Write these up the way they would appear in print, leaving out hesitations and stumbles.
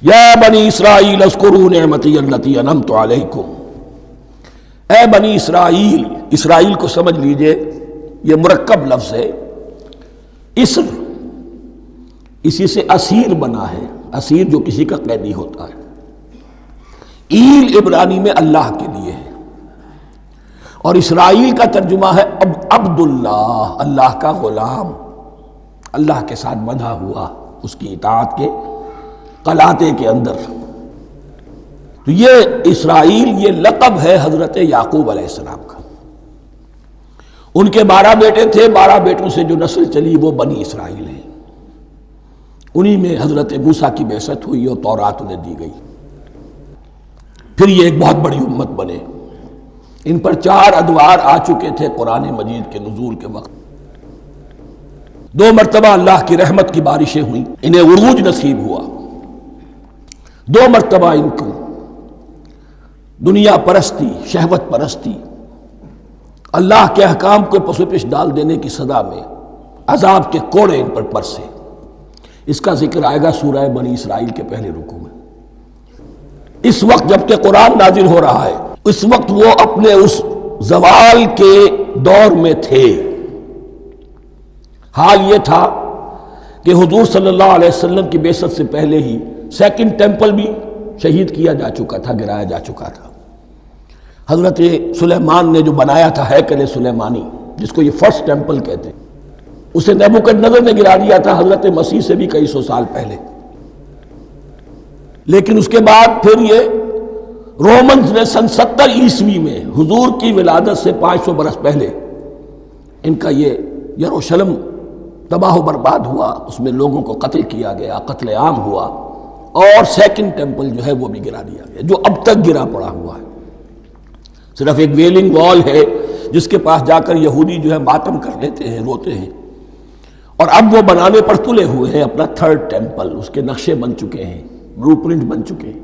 یا بنی اسرائیل اذکروا نعمتی التی انعمت علیکم، اے بنی اسرائیل، اسرائیل کو سمجھ لیجئے یہ مرکب لفظ ہے، اسر اسی سے اسیر بنا ہے، اسیر جو کسی کا قیدی ہوتا ہے، ایل عبرانی میں اللہ کے لیے ہے، اور اسرائیل کا ترجمہ ہے عبداللہ، اللہ کا غلام، اللہ کے ساتھ بندھا ہوا اس کی اطاعت کے قلاتے کے اندر۔ تو یہ اسرائیل یہ لقب ہے حضرت یعقوب علیہ السلام کا۔ ان کے 12 بیٹے تھے، 12 بیٹوں سے جو نسل چلی وہ بنی اسرائیل ہے، انہی میں حضرت موسیٰ کی بعثت ہوئی اور تورات انہیں دی گئی، پھر یہ ایک بہت بڑی امت بنے۔ ان پر 4 ادوار آ چکے تھے قرآن مجید کے نزول کے وقت، 2 مرتبہ اللہ کی رحمت کی بارشیں ہوئیں، انہیں عروج نصیب ہوا، 2 مرتبہ ان کو دنیا پرستی، شہوت پرستی، اللہ کے احکام کو پس و پیش ڈال دینے کی سزا میں عذاب کے کوڑے ان پر برسے۔ اس کا ذکر آئے گا سورہ بنی اسرائیل کے پہلے رکوع میں۔ اس وقت جب کہ قرآن نازل ہو رہا ہے، اس وقت وہ اپنے اس زوال کے دور میں تھے۔ حال یہ تھا کہ حضور صلی اللہ علیہ وسلم کی بعثت سے پہلے ہی 2nd ٹیمپل بھی شہید کیا جا چکا تھا، گرایا جا چکا تھا۔ حضرت سلیمان نے جو بنایا تھا ہیکل سلیمانی، جس کو یہ 1st ٹیمپل کہتے ہیں، اسے نیبوکدنضر نے گرا دیا تھا حضرت مسیح سے بھی کئی 100 سال پہلے۔ لیکن اس کے بعد پھر یہ رومنز نے سن 70 عیسوی میں حضور کی ولادت سے 500 برس پہلے ان کا یہ یروشلم تباہ و برباد ہوا، اس میں لوگوں کو قتل کیا گیا، قتل عام ہوا، اور 2nd ٹیمپل جو ہے وہ بھی گرا دیا گیا، جو اب تک گرا پڑا ہوا ہے۔ صرف ایک ویلنگ وال ہے جس کے پاس جا کر یہودی جو ہے ماتم کر لیتے ہیں، روتے ہیں، اور اب وہ بنانے پر تلے ہوئے ہیں اپنا 3rd ٹیمپل، اس کے نقشے بن چکے ہیں، بلو پرنٹ بن چکے ہیں۔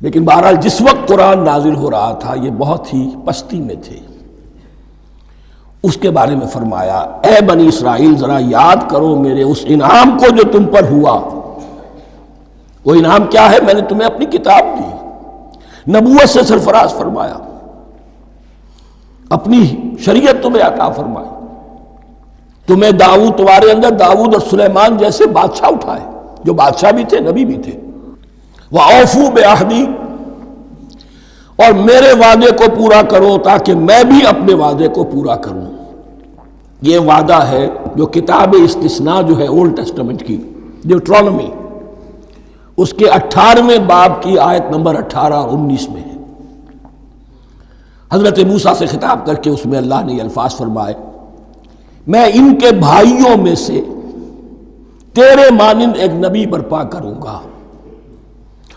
لیکن بہرحال جس وقت قرآن نازل ہو رہا تھا یہ بہت ہی پستی میں تھے۔ اس کے بارے میں فرمایا، اے بنی اسرائیل ذرا یاد کرو میرے اس انعام کو جو تم پر ہوا۔ وہ انعام کیا ہے؟ میں نے تمہیں اپنی کتاب دی، نبوت سے سرفراز فرمایا، اپنی شریعت تمہیں عطا فرمائی، تمہیں تمہارے اندر داؤد اور سلیمان جیسے بادشاہ اٹھائے، جو بادشاہ بھی تھے، نبی بھی تھے۔ وَأَوْفُوا بِعَهْدِي، اور میرے وعدے کو پورا کرو تاکہ میں بھی اپنے وعدے کو پورا کروں۔ یہ وعدہ ہے جو کتاب استثناء جو ہے اولڈ ٹیسٹمنٹ کی، ڈیوٹرانومی، اس کے 18ویں باب کی آیت نمبر 18 اور 19 میں ہے۔ حضرت موسیٰ سے خطاب کر کے اس میں اللہ نے یہ الفاظ فرمائے، میں ان کے بھائیوں میں سے تیرے مانند ایک نبی برپا کروں گا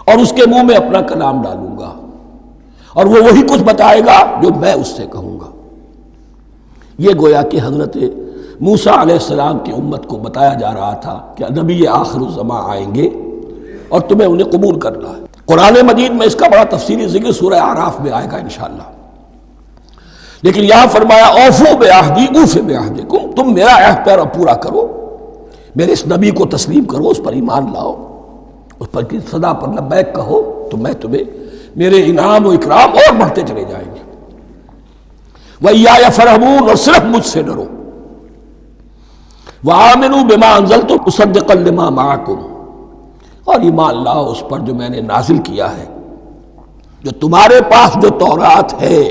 اور اس کے منہ میں اپنا کلام ڈالوں گا، اور وہ وہی کچھ بتائے گا جو میں اس سے کہوں گا۔ یہ گویا کہ حضرت موسیٰ علیہ السلام کی امت کو بتایا جا رہا تھا کہ نبی آخر الزماں آئیں گے اور تمہیں انہیں قبول کرنا ہے۔ قرآن مجید میں اس کا بڑا تفصیلی ذکر سورہ اعراف میں آئے گا انشاءاللہ۔ لیکن یہاں فرمایا اوفوا بعہدی اوف بعہدکم، تم میرا عہد پورا کرو، میرے اس نبی کو تسلیم کرو، اس پر ایمان لاؤ، اس پر کی صدا پر لبیک کہو، تو میں تمہیں میرے انعام و اکرام اور بڑھتے چلے جائیں گے۔ وَإِيَّايَ فَارْهَبُونَ، اور صرف مجھ سے ڈرو۔ وَآمِنُوا بِمَا أَنزَلْتُ مُصَدِّقًا لِمَا مَعَكُمْ، اور ایمان لاؤ اس پر جو میں نے نازل کیا ہے، جو تمہارے پاس جو تورات ہے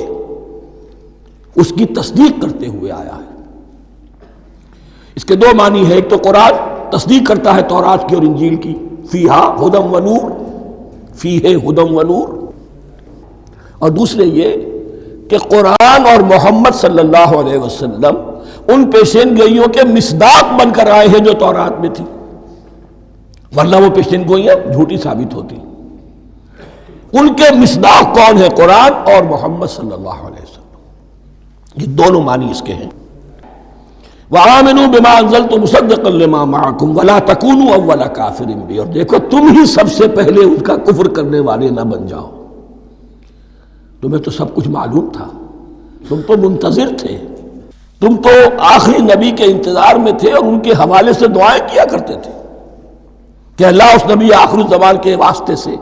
اس کی تصدیق کرتے ہوئے آیا ہے۔ اس کے 2 معنی ہے، ایک تو قرآن تصدیق کرتا ہے تورات کی اور انجیل کی، فیہا ھدی و نور، فیہ ھدی و نور، اور دوسرے یہ کہ قرآن اور محمد صلی اللہ علیہ وسلم ان پیشین گوئیوں کے مصداق بن کر آئے ہیں جو تورات میں تھی، ورنہ وہ پیشین گوئیاں جھوٹی ثابت ہوتی۔ ان کے مصداق کون ہے؟ قرآن اور محمد صلی اللہ علیہ وسلم۔ یہ دونوں معنی اس کے ہیں۔ وَآمِنُوا بِمَا أَنزَلْتُ مُصَدِّقًا لِمَا مَعَكُمْ وَلَا تَكُونُوا أَوَّلَ كَافِرٍ بِهِ، اور دیکھو تم ہی سب سے پہلے ان کا کفر کرنے والے نہ بن جاؤ۔ تمہیں تو سب کچھ معلوم تھا، تم تو منتظر تھے، تم تو آخری نبی کے انتظار میں تھے اور ان کے حوالے سے دعائیں کیا کرتے تھے، کہ اللہ اس نبی آخر الزمان کے واسطے سے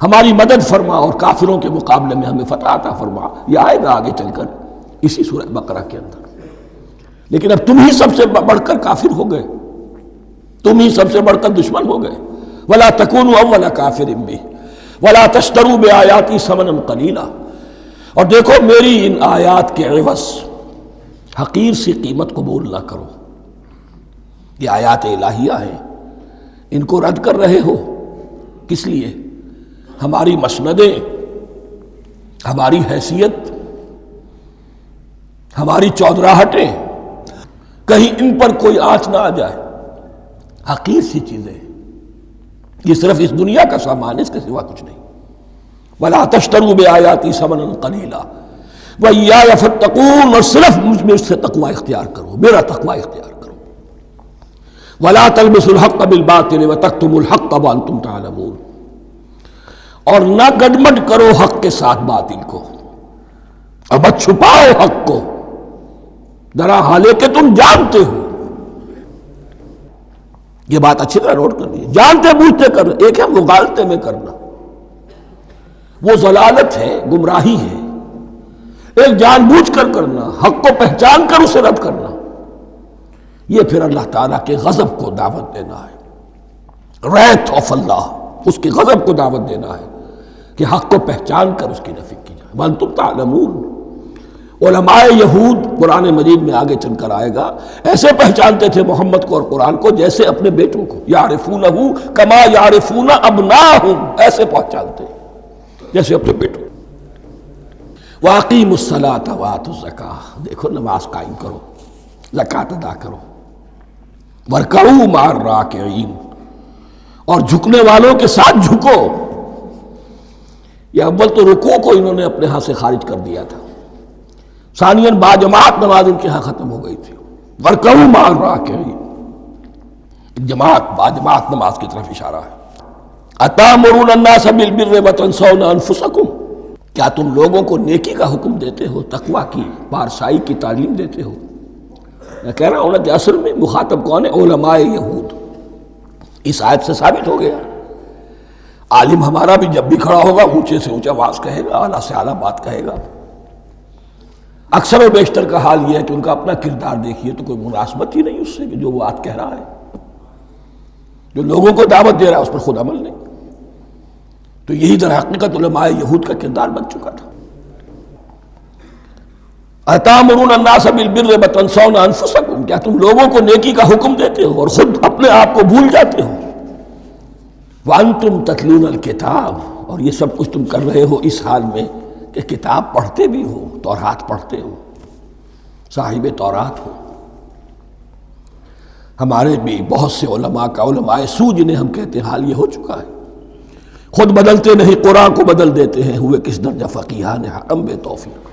ہماری مدد فرما اور کافروں کے مقابلے میں ہمیں فتح عطا فرما. یہ آئے گا آگے چل کر اسی سورہ بقرہ کے اندر. لیکن اب تم ہی سب سے بڑھ کر کافر ہو گئے، تم ہی سب سے بڑھ کر دشمن ہو گئے. وَلَا تَكُونُوا أَوَّلَ كَافِرٍ بِهِ وَلَا تَشْتَرُوا بِآيَاتِي ثَمَنًا قَلِيلًا، اور دیکھو میری ان آیات کے عوض حقیر سی قیمت قبول نہ کرو. یہ آیات الہیہ ہیں، ان کو رد کر رہے ہو کس لیے؟ ہماری مسندیں، ہماری حیثیت، ہماری چودراہٹیں، کہیں ان پر کوئی آنچ نہ آ جائے. حقیر سی چیزیں، یہ صرف اس دنیا کا سامان، اس کے سوا کچھ نہیں. وَلَا تَشْتَرُوا بِآيَاتِي ثَمَنًا قَلِيلًا وَإِيَّايَ فَاتَّقُونِ، اور صرف مجھ میں سے تقوی اختیار کرو، میرا تقوی اختیار کرو. وَلَا تَلْبِسُوا الْحَقَّ بِالْبَاطِلِ وَتَكْتُمُوا الْحَقَّ وَأَنْتُمْ تَعْلَمُونَ، اور نہ گڈمڈ کرو حق کے ساتھ باطل کو، اور مت چھپاؤ حق کو درا حالے کہ تم جانتے ہو. یہ بات اچھی طرح نوٹ کر لیجیے، جانتے بوجھتے کر. ایک ہے مغالطے میں کرنا، وہ ضلالت ہے، گمراہی ہے. ایک جان بوجھ کر کرنا، حق کو پہچان کر اسے رد کرنا، یہ پھر اللہ تعالیٰ کے غضب کو دعوت دینا ہے. ریت آف اللہ، اس کے غضب کو دعوت دینا ہے کہ حق کو پہچان کر اس کی نفی کی جائے. وَأَنْتُمْ تَعْلَمُونَ. علماء یہود قرآن مجید میں آگے چل کر آئے گا، ایسے پہچانتے تھے محمد کو اور قرآن کو جیسے اپنے بیٹوں کو. یعرفونہ کما یعرفون ابناہم، ایسے پہچانتے جیسے اپنے بیٹوں. وَأَقِیمُوا الصَّلَاةَ وَآتُوا الزَّکَاةَ، دیکھو نماز قائم کرو، زکوٰۃ ادا کرو. وَارْکَعُوا مَعَ الرَّاکِعِینَ، اور جھکنے والوں کے ساتھ جھکو. یہ اول تو رکوع کو انہوں نے اپنے ہاں سے خارج کر دیا تھا، ثانیاً باجماعت نماز ان کے ہاں ختم ہو گئی تھی. وَارْکَعُوا مَعَ الرَّاکِعِینَ، جماعت باجماعت نماز کی طرف اشارہ ہے. أَتَأْمُرُونَ النَّاسَ بِالْبِرِّ وَتَنْسَوْنَ أَنفُسَكُمْ، کیا تم لوگوں کو نیکی کا حکم دیتے ہو، تقویٰ کی، پارسائی کی تعلیم دیتے ہو؟ میں کہہ رہا ہوں نا کہ اصل میں مخاطب کون ہے؟ علماء یہود. اس آیت سے ثابت ہو گیا عالم ہمارا بھی جب بھی کھڑا ہوگا اونچے سے اونچا آواز کہے گا، اعلیٰ سے اعلیٰ بات کہے گا. اکثر و بیشتر کا حال یہ ہے کہ ان کا اپنا کردار دیکھیے تو کوئی مناسبت ہی نہیں اس سے کہ جو وہ بات کہہ رہا ہے. جو لوگوں کو دعوت دے رہا ہے اس پر خود عمل نہیں. تو یہی در حقیقت علماء یہود کا کردار بن چکا تھا. أَتَأْمُرُونَ النَّاسَ بِالْبِرِّ وَتَنْسَوْنَ أَنفُسَكُمْ، کیا تم لوگوں کو نیکی کا حکم دیتے ہو اور خود اپنے آپ کو بھول جاتے ہو. وَأَنْتُمْ تَتْلُونَ الْكِتَابَ، اور یہ سب کچھ تم کر رہے ہو اس حال میں کہ کتاب پڑھتے بھی ہو، تورات پڑھتے ہو، صاحب تورات ہو. ہمارے بھی بہت سے علماء کا، علماء سو جنہیں ہم کہتے ہیں، حال یہ ہو چکا ہے. خود بدلتے نہیں، قرآن کو بدل دیتے ہیں. ہوئے کس درجہ فقیہان حکم بے توفیق.